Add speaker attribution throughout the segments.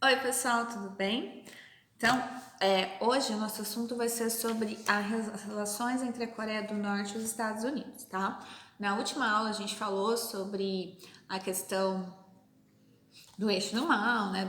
Speaker 1: Oi, pessoal, tudo bem? Então, hoje o nosso assunto vai ser sobre as relações entre a Coreia do Norte e os Estados Unidos, tá? Na última aula a gente falou sobre a questão do eixo do mal, né,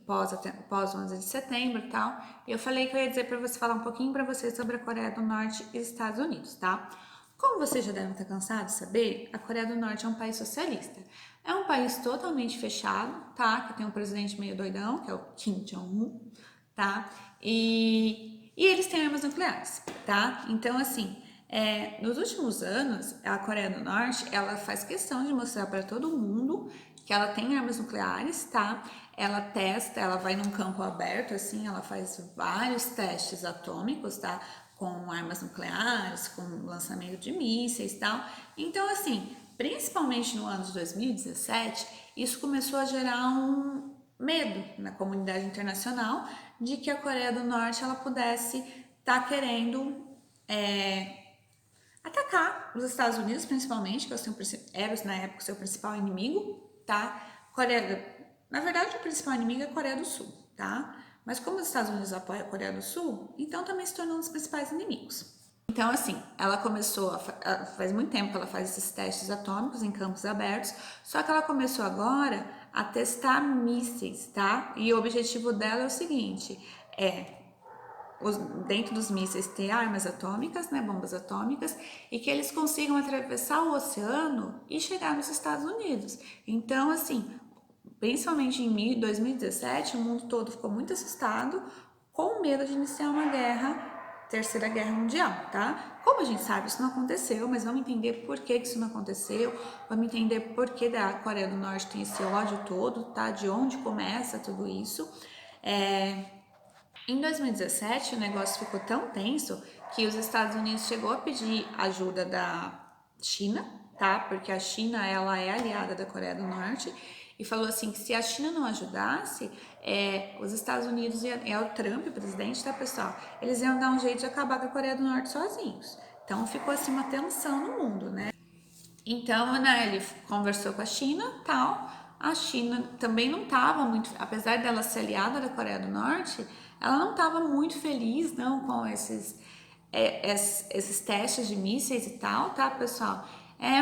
Speaker 1: pós 11 de setembro e tal, e eu falei que eu ia dizer para você falar um pouquinho para vocês sobre a Coreia do Norte e os Estados Unidos, tá? Como vocês já devem estar cansados de saber, a Coreia do Norte é um país socialista. É um país totalmente fechado, tá? Que tem um presidente meio doidão, que é o Kim Jong-un, tá? E eles têm armas nucleares, tá? Então, assim, nos últimos anos, a Coreia do Norte, ela faz questão de mostrar para todo mundo que ela tem armas nucleares, tá? Ela testa, ela vai num campo aberto, assim, ela faz vários testes atômicos, tá? Com armas nucleares, com lançamento de mísseis e tal. Então, assim, principalmente no ano de 2017, isso começou a gerar um medo na comunidade internacional de que a Coreia do Norte ela pudesse estar querendo atacar os Estados Unidos, principalmente, que era na época o seu principal inimigo, tá? Na verdade, o principal inimigo é a Coreia do Sul, tá? Mas como os Estados Unidos apoiam a Coreia do Sul, então também se tornou um dos principais inimigos. Então, assim, ela começou, faz muito tempo que ela faz esses testes atômicos em campos abertos, só que ela começou agora a testar mísseis, tá? E o objetivo dela é o seguinte, dentro dos mísseis ter armas atômicas, né, bombas atômicas, e que eles consigam atravessar o oceano e chegar nos Estados Unidos. Então, assim, principalmente em 2017, o mundo todo ficou muito assustado, com medo de iniciar uma guerra, Terceira Guerra Mundial, tá? Como a gente sabe, isso não aconteceu, mas vamos entender por que isso não aconteceu, vamos entender por que a Coreia do Norte tem esse ódio todo, tá? De onde começa tudo isso. Em 2017, o negócio ficou tão tenso que os Estados Unidos chegou a pedir ajuda da China, tá? Porque a China, ela é aliada da Coreia do Norte, e falou assim que se a China não ajudasse, os Estados Unidos, é o Trump, o presidente, tá, pessoal? Eles iam dar um jeito de acabar com a Coreia do Norte sozinhos. Então ficou assim uma tensão no mundo, né? Então, né, ele conversou com a China, tal. A China também não estava muito, apesar dela ser aliada da Coreia do Norte, ela não estava muito feliz, não, com esses testes de mísseis e tal, tá, pessoal?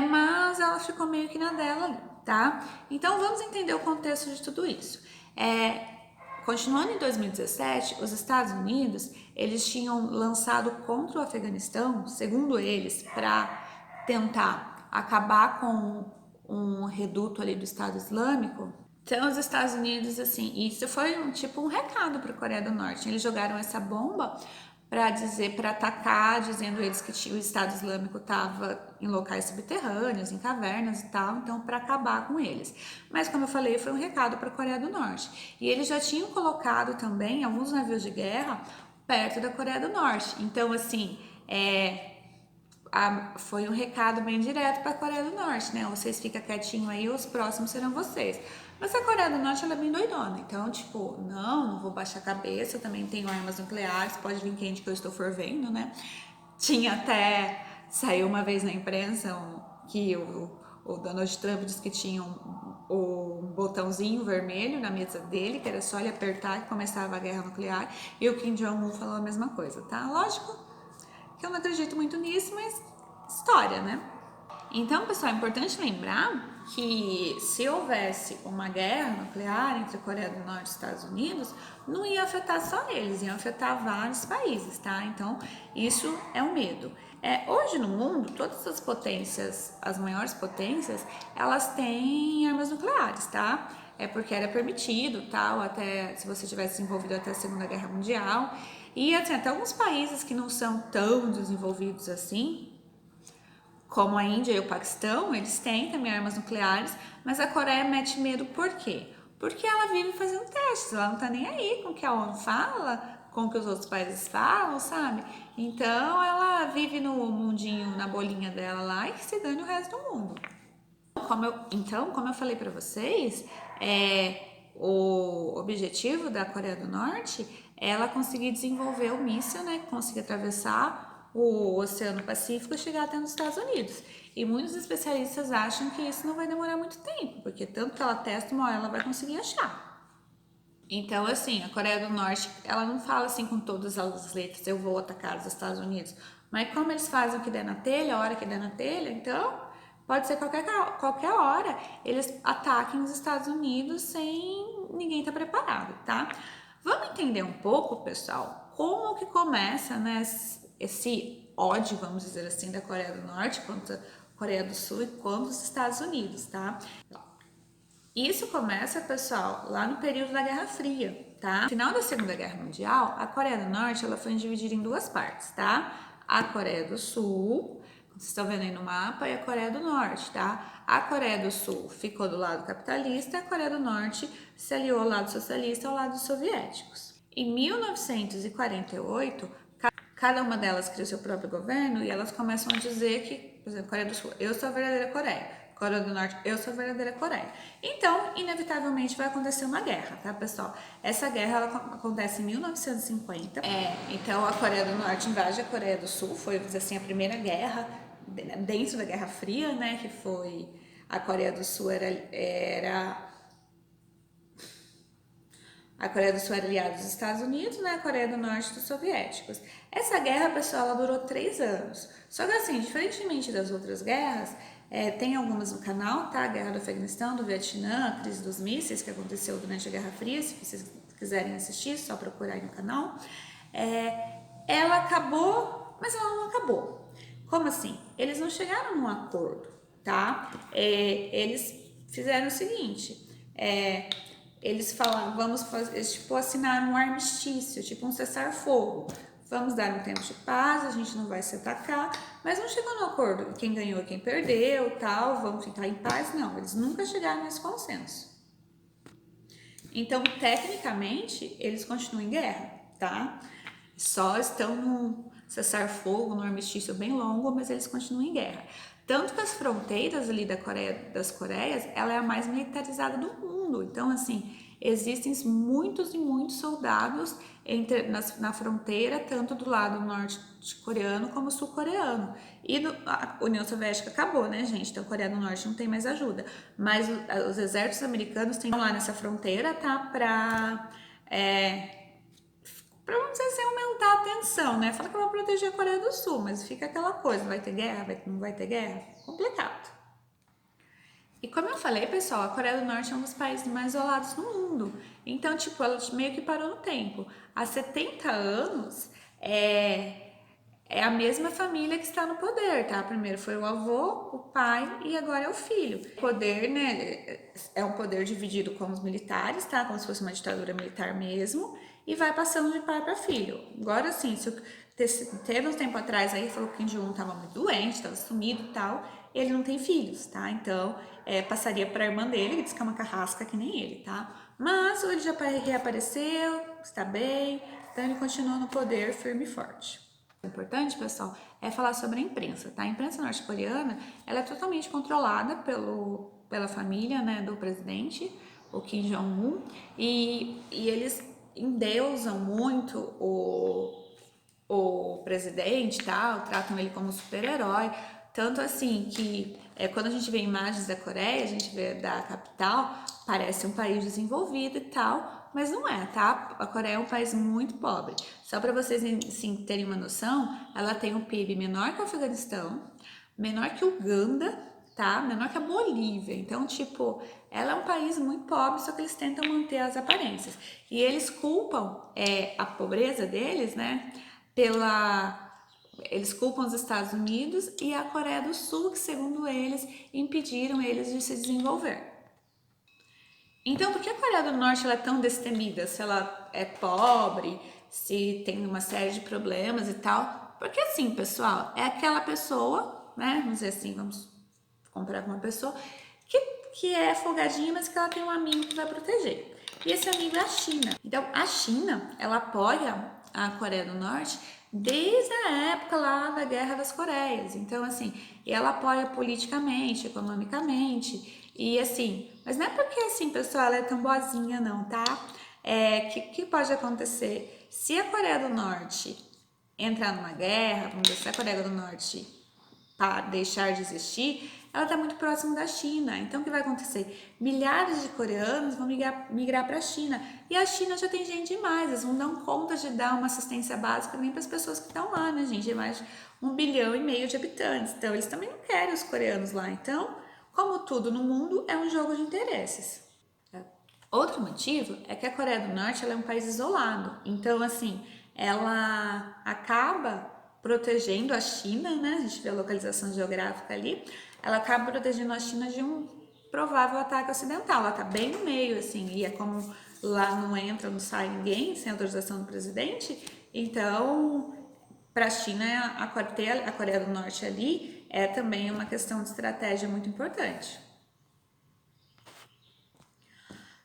Speaker 1: Mas ela ficou meio que na dela ali, tá? Então, vamos entender o contexto de tudo isso. Continuando em 2017, os Estados Unidos, eles tinham lançado contra o Afeganistão, segundo eles, para tentar acabar com um reduto ali do Estado Islâmico. Então, os Estados Unidos, assim, isso foi um recado para a Coreia do Norte. Eles jogaram essa bomba para atacar, dizendo eles que o Estado Islâmico estava em locais subterrâneos, em cavernas e tal, então para acabar com eles. Mas como eu falei, foi um recado para a Coreia do Norte. E eles já tinham colocado também alguns navios de guerra perto da Coreia do Norte. Então, assim, foi um recado bem direto para a Coreia do Norte, né? Vocês ficam quietinho aí, os próximos serão vocês. Mas a Coreia do Norte, ela é bem doidona. Então, tipo, não vou baixar a cabeça, eu também tenho armas nucleares, pode vir quente que eu estou fervendo, né? Tinha até, saiu uma vez na imprensa que o Donald Trump disse que tinha um botãozinho vermelho na mesa dele, que era só ele apertar que começava a guerra nuclear, e o Kim Jong-un falou a mesma coisa, tá? Lógico que eu não acredito muito nisso, mas história, né? Então, pessoal, é importante lembrar que se houvesse uma guerra nuclear entre a Coreia do Norte e os Estados Unidos, não ia afetar só eles, ia afetar vários países, tá? Então, isso é um medo. Hoje no mundo, todas as potências, as maiores potências, elas têm armas nucleares, tá? É porque era permitido, tal, até se você tivesse envolvido até a Segunda Guerra Mundial. E assim, até alguns países que não são tão desenvolvidos assim, como a Índia e o Paquistão, eles têm também armas nucleares, mas a Coreia mete medo por quê? Porque ela vive fazendo testes, ela não tá nem aí com o que a ONU fala, com o que os outros países falam, sabe? Então ela vive no mundinho, na bolinha dela lá e que se dane o resto do mundo. Como eu falei para vocês, o objetivo da Coreia do Norte é ela conseguir desenvolver o míssil, né, conseguir atravessar o Oceano Pacífico e chegar até nos Estados Unidos. E muitos especialistas acham que isso não vai demorar muito tempo, porque tanto que ela testa, uma hora ela vai conseguir achar. Então, assim, a Coreia do Norte, ela não fala assim com todas as letras, eu vou atacar os Estados Unidos. Mas como eles fazem o que der na telha, a hora que der na telha, então pode ser qualquer hora eles ataquem os Estados Unidos sem ninguém estar preparado, tá? Vamos entender um pouco, pessoal, como que começa, né, esse ódio, vamos dizer assim, da Coreia do Norte contra a Coreia do Sul e contra os Estados Unidos, tá? Isso começa, pessoal, lá no período da Guerra Fria, tá? No final da Segunda Guerra Mundial, a Coreia do Norte ela foi dividida em duas partes, tá? A Coreia do Sul, vocês estão vendo aí no mapa, e a Coreia do Norte, tá? A Coreia do Sul ficou do lado capitalista, a Coreia do Norte se aliou ao lado socialista, ao lado dos soviéticos. Em 1948, cada uma delas cria o seu próprio governo e elas começam a dizer que, por exemplo, Coreia do Sul, eu sou a verdadeira Coreia. Coreia do Norte, eu sou a verdadeira Coreia. Então, inevitavelmente vai acontecer uma guerra, tá, pessoal? Essa guerra ela acontece em 1950. Então, a Coreia do Norte invade a Coreia do Sul, foi, vamos dizer assim, a primeira guerra dentro da Guerra Fria, né? Que foi a Coreia do Sul a Coreia do Sul era aliada dos Estados Unidos, né? A Coreia do Norte dos soviéticos. Essa guerra, pessoal, ela durou 3 anos. Só que assim, diferentemente das outras guerras, tem algumas no canal, tá? A Guerra do Afeganistão, do Vietnã, a crise dos mísseis que aconteceu durante a Guerra Fria, se vocês quiserem assistir, só procurar aí no canal. Ela acabou, mas ela não acabou. Como assim? Eles não chegaram num acordo, tá? Eles fizeram o seguinte, eles falaram, vamos fazer, tipo, assinar um armistício, tipo um cessar-fogo. Vamos dar um tempo de paz, a gente não vai se atacar, mas não chegou no acordo, quem ganhou e quem perdeu, tal, vamos ficar em paz. Não, eles nunca chegaram nesse consenso. Então, tecnicamente, eles continuam em guerra, tá? Só estão num cessar-fogo, num armistício bem longo, mas eles continuam em guerra. Tanto que as fronteiras ali das Coreias, ela é a mais militarizada do mundo. Então, assim, existem muitos e muitos soldados na fronteira, tanto do lado norte-coreano como sul-coreano. E a União Soviética acabou, né, gente? Então, a Coreia do Norte não tem mais ajuda. Mas os exércitos americanos estão lá nessa fronteira, tá? Para vamos dizer assim, aumentar a tensão, né? Fala que vai proteger a Coreia do Sul, mas fica aquela coisa, vai ter guerra, não vai ter guerra? Complicado. E como eu falei, pessoal, a Coreia do Norte é um dos países mais isolados do mundo. Então, tipo, ela meio que parou no tempo. Há 70 anos, é a mesma família que está no poder, tá? Primeiro foi o avô, o pai e agora é o filho. O poder, né, é um poder dividido com os militares, tá? Como se fosse uma ditadura militar mesmo, e vai passando de pai para filho. Agora sim, teve um tempo atrás aí, falou que o Kim Jong-un estava muito doente, estava sumido e tal, ele não tem filhos, tá? Então, passaria para a irmã dele, que diz que é uma carrasca que nem ele, tá? Mas ele já reapareceu, está bem, então ele continua no poder firme e forte. O importante, pessoal, é falar sobre a imprensa, tá? A imprensa norte-coreana, ela é totalmente controlada pela família, né, do presidente, o Kim Jong-un, e eles endeusam muito o presidente, tal, tratam ele como super-herói, tanto assim que quando a gente vê imagens da Coreia, a gente vê da capital, parece um país desenvolvido e tal, mas não é, tá? A Coreia é um país muito pobre. Só para vocês assim, terem uma noção, ela tem um PIB menor que o Afeganistão, menor que Uganda, tá? Menor que a Bolívia. Então, tipo, ela é um país muito pobre, só que eles tentam manter as aparências. E eles culpam a pobreza deles, né? Eles culpam os Estados Unidos e a Coreia do Sul, que segundo eles, impediram eles de se desenvolver. Então, por que a Coreia do Norte ela é tão destemida? Se ela é pobre, se tem uma série de problemas e tal? Porque assim, pessoal, é aquela pessoa, né? Vamos dizer assim, vamos comparar com uma pessoa que é folgadinha, mas que ela tem um amigo que vai proteger. E esse amigo é a China. Então, a China, ela apoia a Coreia do Norte desde a época lá da Guerra das Coreias. Então, assim, ela apoia politicamente, economicamente, e assim, mas não é porque assim, pessoal, ela é tão boazinha não, tá? Que pode acontecer? Se a Coreia do Norte entrar numa guerra, vamos dizer, se a Coreia do Norte deixar de existir, ela está muito próxima da China. Então, o que vai acontecer? Milhares de coreanos vão migrar para a China. E a China já tem gente demais, eles não dão conta de dar uma assistência básica nem para as pessoas que estão lá, né, gente? É mais de 1,5 bilhão de habitantes. Então, eles também não querem os coreanos lá. Então, como tudo no mundo, é um jogo de interesses. Outro motivo é que a Coreia do Norte ela é um país isolado. Então, assim, ela acaba protegendo a China, né? A gente vê a localização geográfica ali. Ela acaba protegendo a China de um provável ataque ocidental. Ela tá bem no meio, assim, e é como lá não entra, não sai ninguém sem autorização do presidente. Então, para a China, a Coreia do Norte ali é também uma questão de estratégia muito importante.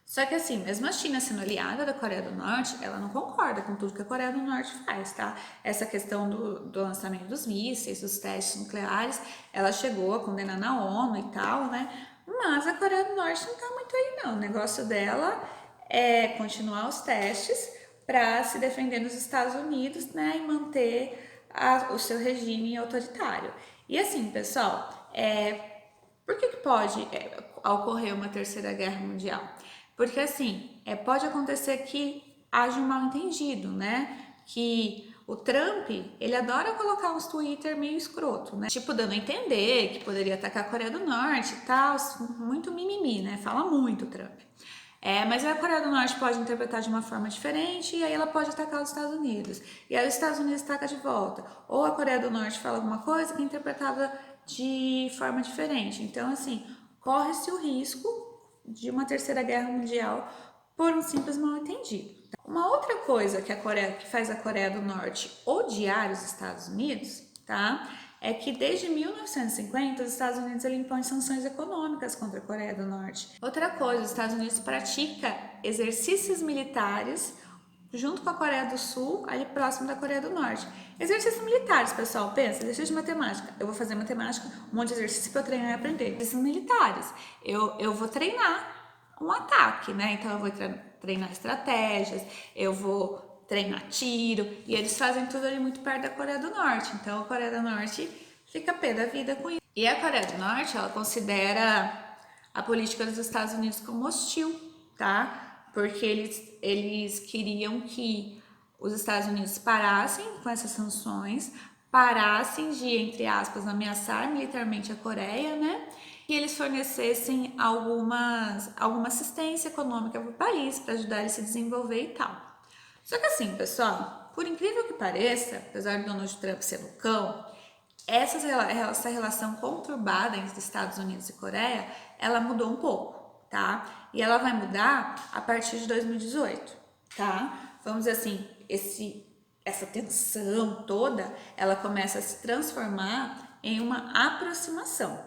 Speaker 1: Só que assim, mesmo a China sendo aliada da Coreia do Norte, ela não concorda com tudo que a Coreia do Norte faz, tá? Essa questão do lançamento dos mísseis, dos testes nucleares, ela chegou a condenar na ONU e tal, né? Mas a Coreia do Norte não tá muito aí não. O negócio dela é continuar os testes para se defender dos Estados Unidos, né? E manter o seu regime autoritário. E assim, pessoal, por que pode ocorrer uma terceira guerra mundial? Porque assim, pode acontecer que haja um mal-entendido, né? Que o Trump, ele adora colocar uns Twitter meio escroto, né? Tipo, dando a entender que poderia atacar a Coreia do Norte e tal, muito mimimi, né? Fala muito o Trump. Mas a Coreia do Norte pode interpretar de uma forma diferente e aí ela pode atacar os Estados Unidos. E aí os Estados Unidos ataca de volta. Ou a Coreia do Norte fala alguma coisa que é interpretada de forma diferente. Então, assim, corre-se o risco de uma terceira guerra mundial por um simples mal-entendido. Uma outra coisa que faz a Coreia do Norte odiar os Estados Unidos, tá? É que desde 1950 os Estados Unidos impõem sanções econômicas contra a Coreia do Norte. Outra coisa, os Estados Unidos pratica exercícios militares junto com a Coreia do Sul, ali próximo da Coreia do Norte. Exercícios militares, pessoal, pensa, exercício de matemática. Eu vou fazer matemática, um monte de exercício para eu treinar e aprender. Exercícios militares. Eu vou treinar um ataque, né? Então eu vou treinar estratégias, eu vou treinar tiro, e eles fazem tudo ali muito perto da Coreia do Norte. Então a Coreia do Norte fica pé da vida com isso. E a Coreia do Norte, ela considera a política dos Estados Unidos como hostil, tá? Porque eles queriam que os Estados Unidos parassem com essas sanções, parassem de, entre aspas, ameaçar militarmente a Coreia, né? E eles fornecessem alguma assistência econômica para o país, para ajudar ele a se desenvolver e tal. Só que assim, pessoal, por incrível que pareça, apesar do Donald Trump ser loucão, essa relação conturbada entre Estados Unidos e Coreia, ela mudou um pouco, tá? E ela vai mudar a partir de 2018, tá? Vamos dizer assim, essa tensão toda, ela começa a se transformar em uma aproximação.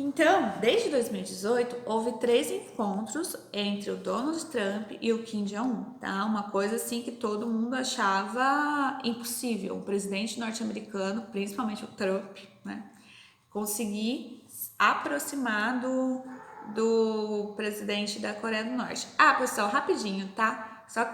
Speaker 1: Então, desde 2018, houve 3 encontros entre o Donald Trump e o Kim Jong-un, tá? Uma coisa assim que todo mundo achava impossível. O presidente norte-americano, principalmente o Trump, né? Conseguir aproximar do presidente da Coreia do Norte. Ah, pessoal, rapidinho, tá? Só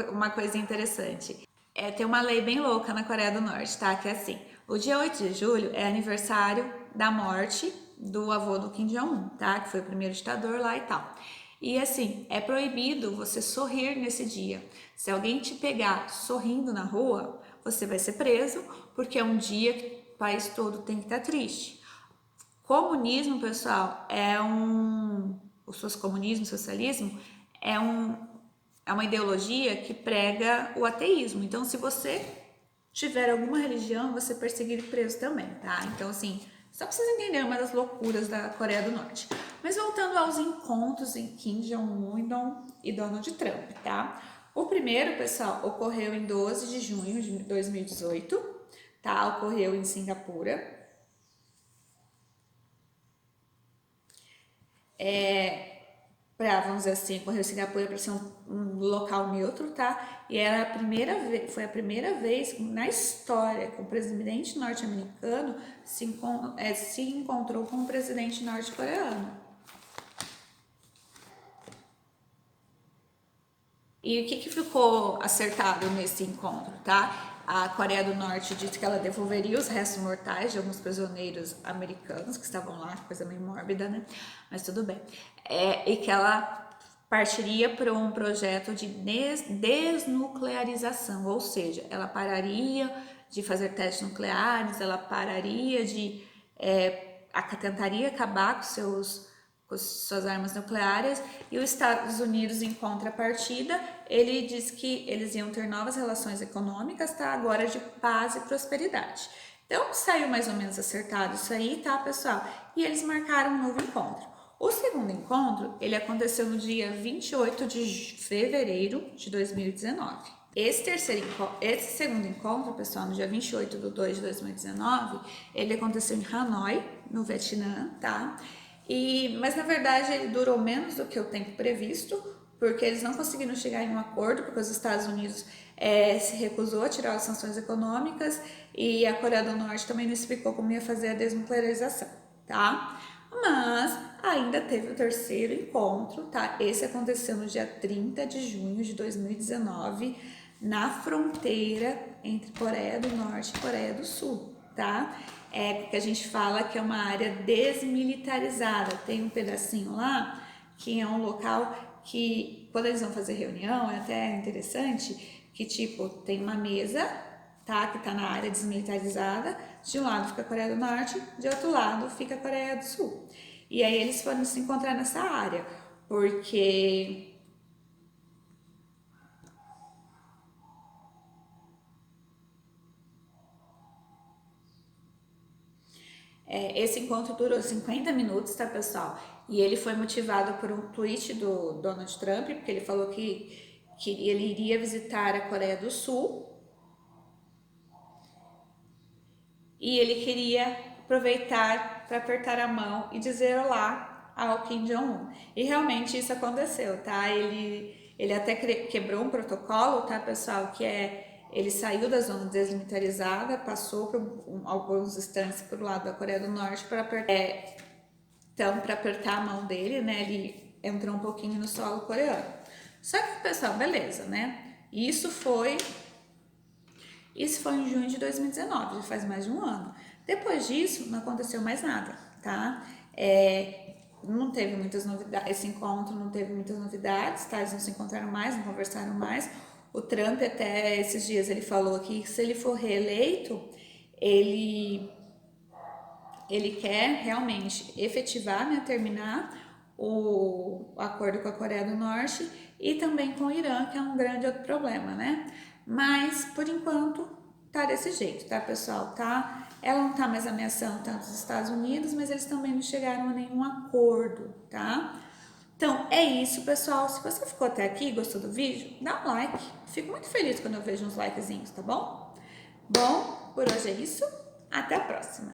Speaker 1: uma coisa interessante. Tem uma lei bem louca na Coreia do Norte, tá? Que é assim, o dia 8 de julho é aniversário da morte do avô do Kim Jong-un, tá? Que foi o primeiro ditador lá e tal. E assim, é proibido você sorrir nesse dia. Se alguém te pegar sorrindo na rua, você vai ser preso, porque é um dia que o país todo tem que estar triste. Comunismo, pessoal, o socialismo é uma ideologia que prega o ateísmo. Então, se você tiver alguma religião, você é perseguido e preso também, tá? Então, assim, só pra vocês entenderem uma das loucuras da Coreia do Norte. Mas voltando aos encontros em Kim Jong-un e Donald Trump, tá? O primeiro, pessoal, ocorreu em 12 de junho de 2018, tá? Ocorreu em Singapura. Vamos dizer assim, ocorreu em Singapura para ser um local neutro, tá? E foi a primeira vez na história que o presidente norte-americano se encontrou com o presidente norte-coreano. E o que ficou acertado nesse encontro, tá? A Coreia do Norte disse que ela devolveria os restos mortais de alguns prisioneiros americanos que estavam lá, coisa meio mórbida, né? Mas tudo bem. E que ela partiria para um projeto de desnuclearização, ou seja, ela pararia de fazer testes nucleares, ela pararia de tentaria acabar com suas armas nucleares, e os Estados Unidos, em contrapartida, ele diz que eles iam ter novas relações econômicas, tá? Agora de paz e prosperidade. Então, saiu mais ou menos acertado isso aí, tá, pessoal? E eles marcaram um novo encontro. O segundo encontro, ele aconteceu no dia 28 de fevereiro de 2019. Esse segundo encontro, pessoal, no dia 28/2/2019, ele aconteceu em Hanoi, no Vietnã, tá? Mas na verdade ele durou menos do que o tempo previsto, porque eles não conseguiram chegar em um acordo, porque os Estados Unidos se recusou a tirar as sanções econômicas e a Coreia do Norte também não explicou como ia fazer a desnuclearização, tá? Mas ainda teve o terceiro encontro, tá? Esse aconteceu no dia 30 de junho de 2019, na fronteira entre Coreia do Norte e Coreia do Sul, tá? Porque a gente fala que é uma área desmilitarizada. Tem um pedacinho lá que é um local que, quando eles vão fazer reunião, é até interessante, que tipo, tem uma mesa, tá? Que tá na área desmilitarizada. De um lado fica a Coreia do Norte, de outro lado fica a Coreia do Sul. E aí eles foram se encontrar nessa área, porque esse encontro durou 50 minutos, tá, pessoal? E ele foi motivado por um tweet do Donald Trump, porque ele falou que ele iria visitar a Coreia do Sul e ele queria aproveitar para apertar a mão e dizer olá ao Kim Jong-un. E realmente isso aconteceu, tá? Ele até quebrou um protocolo, tá, pessoal? Ele saiu da zona desmilitarizada, passou por alguns instantes para o lado da Coreia do Norte para apertar a mão dele, né? Ele entrou um pouquinho no solo coreano. Só que, pessoal, beleza, né? Isso foi em junho de 2019, já faz mais de um ano. Depois disso, não aconteceu mais nada, tá? Não teve muitas novidades, esse encontro não teve muitas novidades, tá? Eles não se encontraram mais, não conversaram mais. O Trump até esses dias ele falou que se ele for reeleito, ele quer realmente efetivar, né, terminar o acordo com a Coreia do Norte e também com o Irã, que é um grande outro problema, né? Mas, por enquanto, tá desse jeito, tá, pessoal? Tá? Ela não tá mais ameaçando tanto os Estados Unidos, mas eles também não chegaram a nenhum acordo, tá? Então, é isso, pessoal. Se você ficou até aqui e gostou do vídeo, dá um like. Fico muito feliz quando eu vejo uns likezinhos, tá bom? Bom, por hoje é isso. Até a próxima.